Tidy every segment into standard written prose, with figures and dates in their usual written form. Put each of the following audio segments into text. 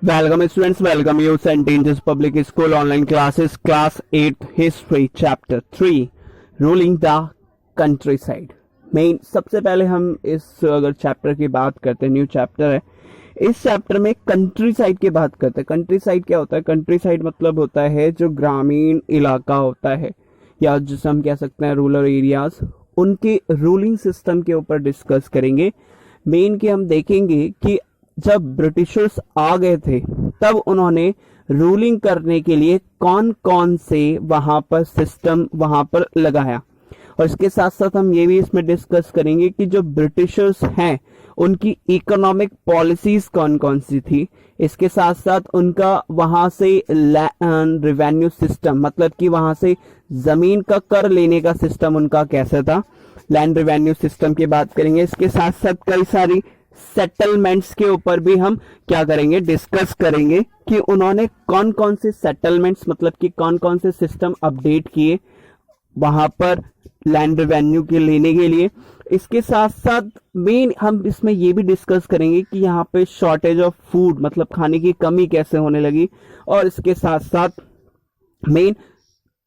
Welcome students, welcome you St. Angeles Public School online classes, class 8th history chapter 3 ruling the countryside। Main सबसे पहले हम इस अगर chapter की बात करते हैं, न्यू चैप्टर है, इस चैप्टर में कंट्री साइड की बात करते हैं। कंट्री साइड क्या होता है? कंट्री साइड मतलब होता है जो ग्रामीण इलाका होता है या जिसे हम कह सकते हैं रूरल एरियाज, उनके रूलिंग सिस्टम के ऊपर डिस्कस करेंगे। मेन की हम देखेंगे कि जब ब्रिटिशर्स आ गए थे तब उन्होंने रूलिंग करने के लिए कौन कौन से वहां पर सिस्टम वहां पर लगाया, और इसके साथ साथ हम ये भी इसमें डिस्कस करेंगे कि जो ब्रिटिशर्स हैं उनकी इकोनॉमिक पॉलिसीज कौन कौन सी थी। इसके साथ साथ उनका वहां से रेवेन्यू सिस्टम, मतलब कि वहां से जमीन का कर लेने का सिस्टम उनका कैसा था, लैंड रेवेन्यू सिस्टम की बात करेंगे। इसके साथ साथ कई सारी सेटलमेंट्स के ऊपर भी हम क्या करेंगे, डिस्कस करेंगे कि उन्होंने कौन कौन से सेटलमेंट्स, मतलब कि कौन कौन से सिस्टम अपडेट किए वहां पर लैंड रेवेन्यू के लेने के लिए। इसके साथ साथ मेन हम इसमें ये भी डिस्कस करेंगे कि यहाँ पे शॉर्टेज ऑफ फूड, मतलब खाने की कमी कैसे होने लगी, और इसके साथ साथ मेन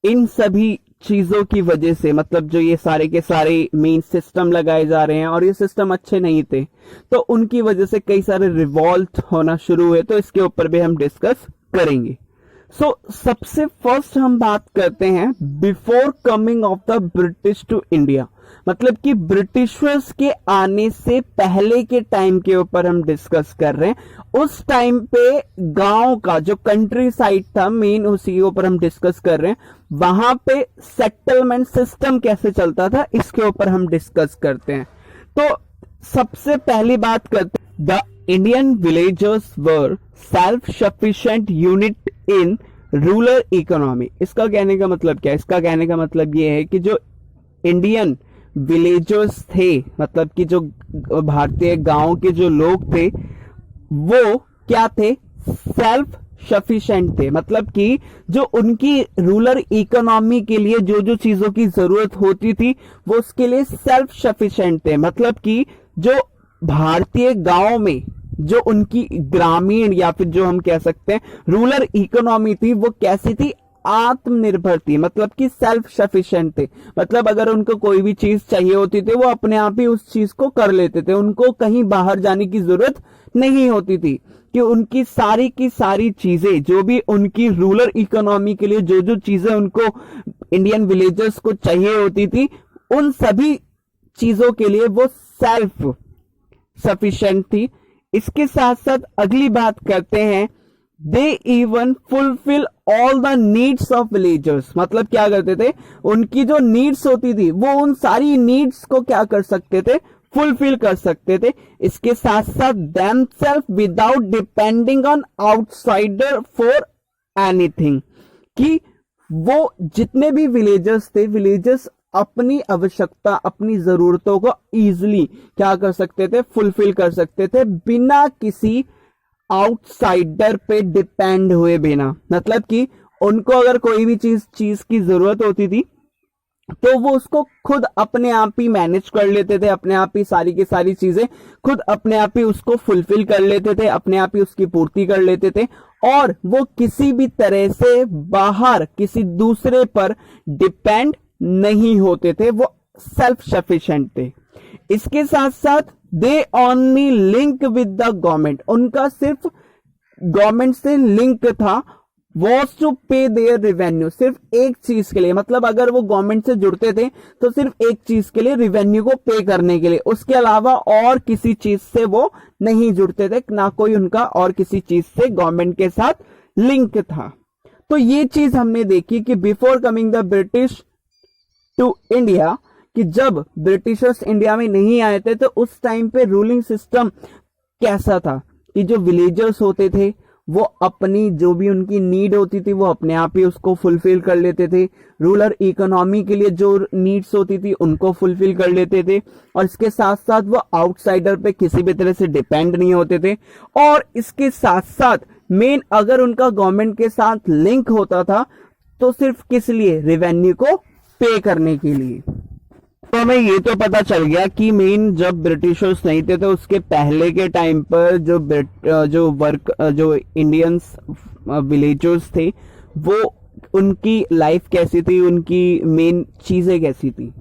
इन सभी चीजों की वजह से, मतलब जो ये सारे के सारे मेन सिस्टम लगाए जा रहे हैं और ये सिस्टम अच्छे नहीं थे तो उनकी वजह से कई सारे रिवॉल्ट होना शुरू हुए, तो इसके ऊपर भी हम डिस्कस करेंगे। सबसे फर्स्ट हम बात करते हैं before coming of the British to India, मतलब कि ब्रिटिशर्स के आने से पहले के टाइम के ऊपर हम डिस्कस कर रहे हैं। उस टाइम पे गांव का जो कंट्री साइड था मेन, उसी के ऊपर हम डिस्कस कर रहे हैं। वहां पे सेटलमेंट सिस्टम कैसे चलता था इसके ऊपर हम डिस्कस करते हैं। तो सबसे पहली बात करते हैं, the Indian villagers were self sufficient unit in rural economy. इसका कहने का मतलब क्या है? इसका कहने का मतलब ये है कि जो इंडियन विलेजर्स थे, मतलब कि जो भारतीय गांव के जो लोग थे वो क्या थे, सेल्फ सफिशिएंट थे, मतलब कि जो उनकी रूरल इकोनॉमी के लिए जो जो चीजों की जरूरत होती थी वो उसके लिए सेल्फ सफिशिएंट थे। मतलब कि जो भारतीय गांव में जो उनकी ग्रामीण या फिर जो हम कह सकते हैं रूरल इकोनॉमी थी वो कैसी थी, आत्मनिर्भर थी, मतलब कि सेल्फ सफिशिएंट थे। मतलब अगर उनको कोई भी चीज चाहिए होती थी वो अपने आप ही उस चीज को कर लेते थे, उनको कहीं बाहर जाने की जरूरत नहीं होती थी, कि उनकी सारी की सारी चीजें जो भी उनकी रूरल इकोनॉमी के लिए जो जो चीजें उनको इंडियन विलेजर्स को चाहिए होती थी उन सभी चीजों के लिए वो सेल्फ सफिशिएंट थी। इसके साथ साथ अगली बात करते हैं, they even fulfil all the needs of villagers, मतलब क्या करते थे, उनकी जो नीड्स होती थी वो उन सारी नीड्स को क्या कर सकते थे, फुलफिल कर सकते थे। इसके साथ साथ themselves without depending on outsider for anything, कि वो जितने भी विलेजर्स थे, विलेजर्स अपनी आवश्यकता, अपनी जरूरतों को इजीली क्या कर सकते थे, फुलफिल कर सकते थे बिना किसी आउटसाइडर पे डिपेंड हुए बिना। मतलब कि उनको अगर कोई भी चीज की जरूरत होती थी तो वो उसको खुद अपने आप ही मैनेज कर लेते थे, अपने आप ही सारी की सारी चीजें खुद अपने आप ही उसको फुलफिल कर लेते थे, अपने आप ही उसकी पूर्ति कर लेते थे, और वो किसी भी तरह से बाहर किसी दूसरे पर डिपेंड नहीं होते थे, वो सेल्फ सफिशिएंट थे। इसके साथ साथ they only link with the government, उनका सिर्फ गवर्नमेंट से लिंक था, वॉज टू पे देयर रेवेन्यू, सिर्फ एक चीज के लिए, मतलब अगर वो गवर्नमेंट से जुड़ते थे तो सिर्फ एक चीज के लिए, रेवेन्यू को पे करने के लिए, उसके अलावा और किसी चीज से वो नहीं जुड़ते थे, ना कोई उनका और किसी चीज से गवर्नमेंट के साथ लिंक था। तो ये चीज हमने देखी कि before coming the British to India, कि जब ब्रिटिशर्स इंडिया में नहीं आए थे तो उस टाइम पे रूलिंग सिस्टम कैसा था, कि जो विलेजर्स होते थे वो अपनी जो भी उनकी नीड होती थी वो अपने आप ही उसको फुलफिल कर लेते थे, रूरल इकोनॉमी के लिए जो नीड्स होती थी उनको फुलफिल कर लेते थे, और इसके साथ साथ वो आउटसाइडर पे किसी भी तरह से डिपेंड नहीं होते थे। और इसके साथ साथ मेन अगर उनका गवर्नमेंट के साथ लिंक होता था तो सिर्फ किस लिए, रेवेन्यू को पे करने के लिए। तो हमें ये तो पता चल गया कि मेन जब ब्रिटिशर्स नहीं थे तो उसके पहले के टाइम पर जो इंडियंस विलेजर्स थे वो उनकी लाइफ कैसी थी, उनकी मेन चीजें कैसी थी।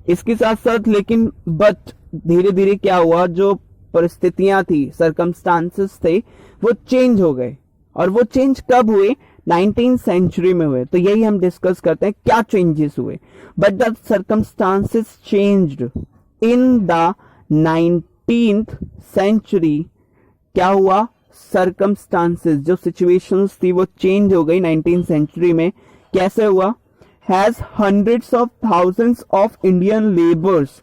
इसके साथ साथ लेकिन बट धीरे धीरे क्या हुआ, जो परिस्थितियां थी, सरकमस्टांसेस थे, वो चेंज हो गए। और वो चेंज कब हुए? 19th सेंचुरी में हुए। तो यही हम डिस्कस करते हैं क्या चेंजेस हुए। But the circumstances changed in the 19th century. क्या हुआ? सर्कमस्टांसेस, जो सिचुएशंस थी वो चेंज हो गई 19th सेंचुरी में। कैसे हुआ? Has hundreds of thousands of Indian labours,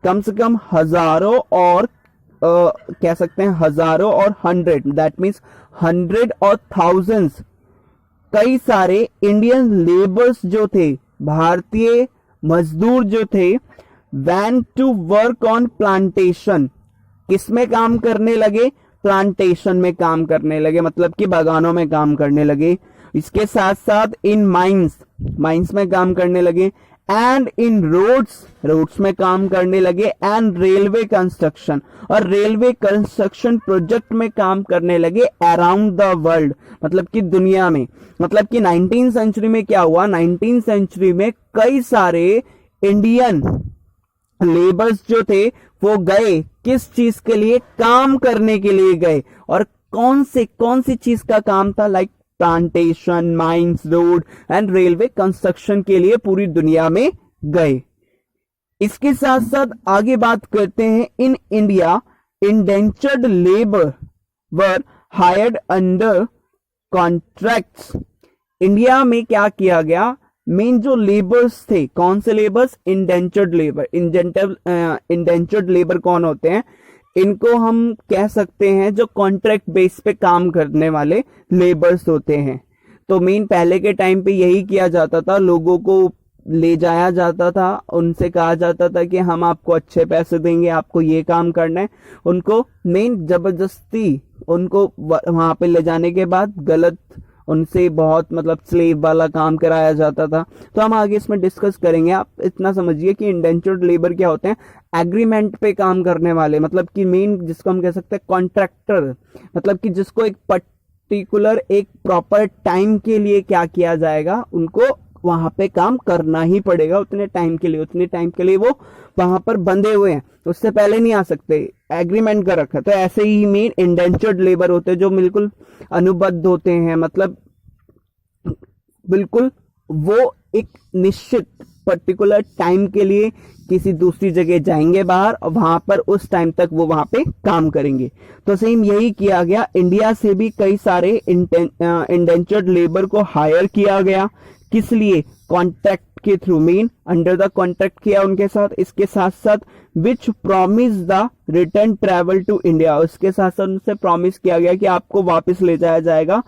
कम से कम हजारों और कह सकते हैं हजारों और 100, दैट मीन्स 100 और थाउजेंड्स, कई सारे इंडियन लेबर्स जो थे, भारतीय मजदूर जो थे, went to work on plantation. किसमें काम करने लगे? प्लांटेशन में काम करने लगे, मतलब कि बागानों में काम करने लगे। इसके साथ साथ इन माइंस में काम करने लगे, एंड इन रोड्स में काम करने लगे, एंड रेलवे कंस्ट्रक्शन, और रेलवे कंस्ट्रक्शन प्रोजेक्ट में काम करने लगे अराउंड द वर्ल्ड, मतलब कि दुनिया में। मतलब कि 19th सेंचुरी में क्या हुआ? 19th सेंचुरी में कई सारे इंडियन लेबर्स जो थे वो गए, किस चीज के लिए? काम करने के लिए गए। और कौन सी चीज का काम था? Like plantation, mines, road and railway construction के लिए पूरी दुनिया में गए। इसके साथ साथ आगे बात करते हैं, in India indentured labour were hired under contracts. India में क्या किया गया? मेन जो लेबर्स थे, कौन से labours? Indentured labour. Indentured labour कौन होते हैं? इनको हम कह सकते हैं जो कॉन्ट्रैक्ट बेस पे काम करने वाले लेबर्स होते हैं। तो मेन पहले के टाइम पे यही किया जाता था, लोगों को ले जाया जाता था, उनसे कहा जाता था कि हम आपको अच्छे पैसे देंगे, आपको ये काम करना है। उनको मेन जबरदस्ती उनको वहां पे ले जाने के बाद गलत उनसे बहुत मतलब स्लेव वाला काम कराया जाता था। तो हम आगे इसमें डिस्कस करेंगे। आप इतना समझिए कि इंडेंचर्ड लेबर क्या होते हैं? एग्रीमेंट पे काम करने वाले, मतलब कि मेन जिसको हम कह सकते हैं कॉन्ट्रैक्टर, मतलब कि जिसको एक पर्टिकुलर एक प्रॉपर टाइम के लिए क्या किया जाएगा, उनको वहां पे काम करना ही पड़ेगा उतने टाइम के लिए वो वहां पर बंधे हुए हैं, उससे पहले नहीं आ सकते, एग्रीमेंट कर रखा। तो ऐसे ही मेन इंडेंचर्ड लेबर होते हैं जो बिल्कुल अनुबद्ध होते हैं, मतलब बिल्कुल वो एक निश्चित पर्टिकुलर टाइम के लिए किसी दूसरी जगह जाएंगे बाहर, और वहां पर उस टाइम तक वो वहां पे काम करेंगे। तो सेम यही किया गया। इंडिया से भी कई सारे इंडेंचर्ड लेबर को हायर किया गया। किस लिए? कॉन्ट्रैक्ट के through, men under the contract किया उनके साथ। इसके साथ साथ which promise the return travel to India, उसके साथ साथ उनसे प्रॉमिस किया गया कि आपको वापस ले जाया जाएगा,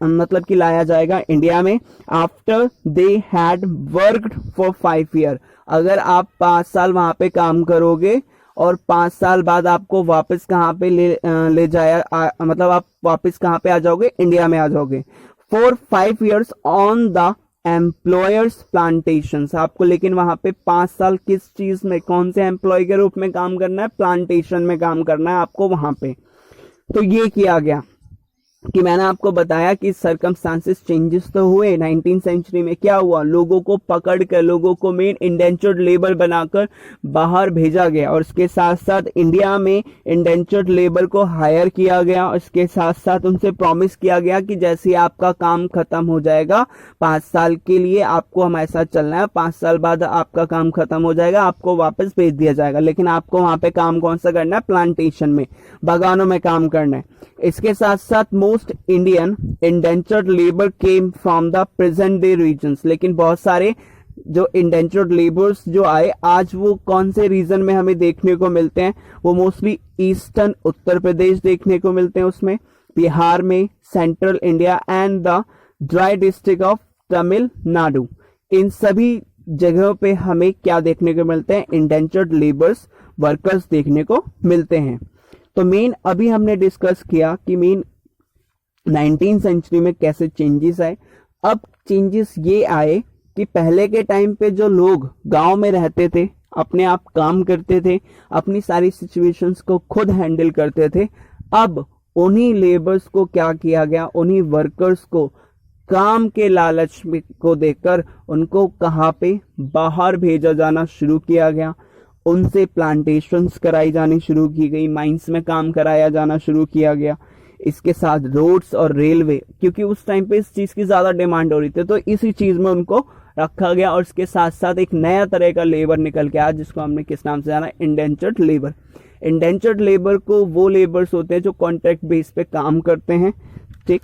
मतलब कि लाया जाएगा इंडिया में, after they had worked for 5 year. अगर आप 5 साल वहां पे काम करोगे और 5 साल बाद आपको वापस कहाँ पे ले जाया, मतलब आप वापस कहाँ पे आ जाओगे? इंडिया में आ जाओगे। For 5 years on the employers plantation, आपको लेकिन वहां पे 5 साल किस चीज में, कौन से एम्प्लॉय के रूप में काम करना है? प्लांटेशन में काम करना है आपको वहां पे। तो ये किया गया कि मैंने आपको बताया कि सरकमस्टांसेस चेंजेस तो हुए 19th सेंचुरी में। क्या हुआ? लोगों को पकड़ कर, लोगों को मेन इंडेंचर्ड लेबर बनाकर बाहर भेजा गया, और इसके साथ साथ इंडिया में इंडेंचर्ड लेबर को हायर किया गया। और इसके साथ साथ उनसे प्रॉमिस किया गया कि जैसे आपका काम खत्म हो जाएगा 5 साल के लिए, आपको हमारे साथ चलना है, 5 साल बाद आपका काम खत्म हो जाएगा, आपको वापस भेज दिया जाएगा, लेकिन आपको वहां पे काम कौन सा करना है? प्लांटेशन में, बागानों में काम करना है। इसके साथ साथ most Indian indentured labour came from the present day regions, लेकिन बहुत सारे जो इंडेंचर्ड लेबर्स जो आए आज वो कौन से रीजन में हमें देखने को मिलते हैं? वो मोस्टली ईस्टर्न उत्तर प्रदेश देखने को मिलते हैं, उसमें बिहार में, central India and the dry district of Tamil Nadu. इन सभी जगहों पे हमें क्या देखने को मिलते हैं? इंडेंचर्ड लेबर्स, वर्कर्स देखने को मिलते हैं। तो मेन अभी हमने डिस्कस किया कि मेन 19th सेंचुरी में कैसे चेंजेस आए। अब चेंजेस ये आए कि पहले के टाइम पे जो लोग गांव में रहते थे, अपने आप काम करते थे, अपनी सारी सिचुएशंस को खुद हैंडल करते थे। अब उन्हीं लेबर्स को क्या किया गया, उन्हीं वर्कर्स को काम के लालच को देकर उनको कहाँ पे बाहर भेजा जाना शुरू किया गया। उनसे प्लांटेशंस कराई जानी शुरू की गई, माइंस में काम कराया जाना शुरू किया गया। इसके साथ रोड्स और रेलवे, क्योंकि उस टाइम पे इस चीज की ज्यादा डिमांड हो रही थी, तो इसी चीज में उनको रखा गया। और इसके साथ साथ एक नया तरह का लेबर निकल के आया जिसको हमने किस नाम से जाना, इंडेंचर्ड लेबर। इंडेंचर्ड लेबर को वो लेबर्स होते हैं जो कॉन्ट्रैक्ट बेस पे काम करते हैं, ठीक।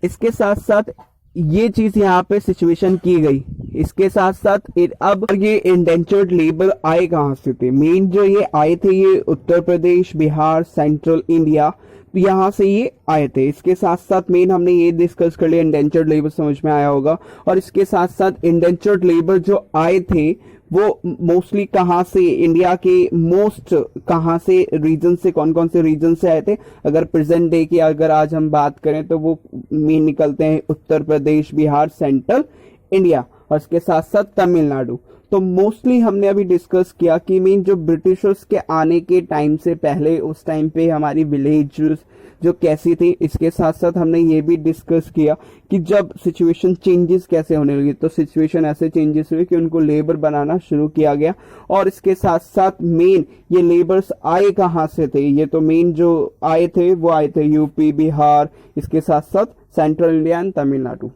इसके साथ साथ ये चीज यहाँ पे सिचुएशन की गई। इसके साथ साथ अब ये इंडेंचर्ड लेबर आए कहाँ से थे, मेन जो ये आए थे ये उत्तर प्रदेश, बिहार, सेंट्रल इंडिया, यहाँ से ये आए थे। इसके साथ साथ मेन हमने ये डिस्कस कर लिया, इंडेंचर्ड लेबर समझ में आया होगा। और इसके साथ साथ इंडेंचर्ड लेबर जो आए थे वो मोस्टली कहाँ से, इंडिया के मोस्ट कहाँ से रीजन से, कौन कौन से रीजन से आए थे। अगर प्रेजेंट डे की अगर आज हम बात करें तो वो मेन निकलते हैं उत्तर प्रदेश, बिहार, सेंट्रल इंडिया और इसके साथ साथ तमिलनाडु। तो मोस्टली हमने अभी डिस्कस किया कि मीन जो ब्रिटिशर्स के आने के टाइम से पहले उस टाइम पे हमारी विलेज जो कैसी थी। इसके साथ साथ हमने ये भी डिस्कस किया कि जब सिचुएशन चेंजेस कैसे होने लगी, तो सिचुएशन ऐसे चेंजेस हुए कि उनको लेबर बनाना शुरू किया गया। और इसके साथ साथ मेन ये लेबर्स आए कहाँ से थे, ये तो मेन जो आए थे वो आए थे यूपी, बिहार, इसके साथ साथ सेंट्रल इंडिया एंड तमिलनाडु।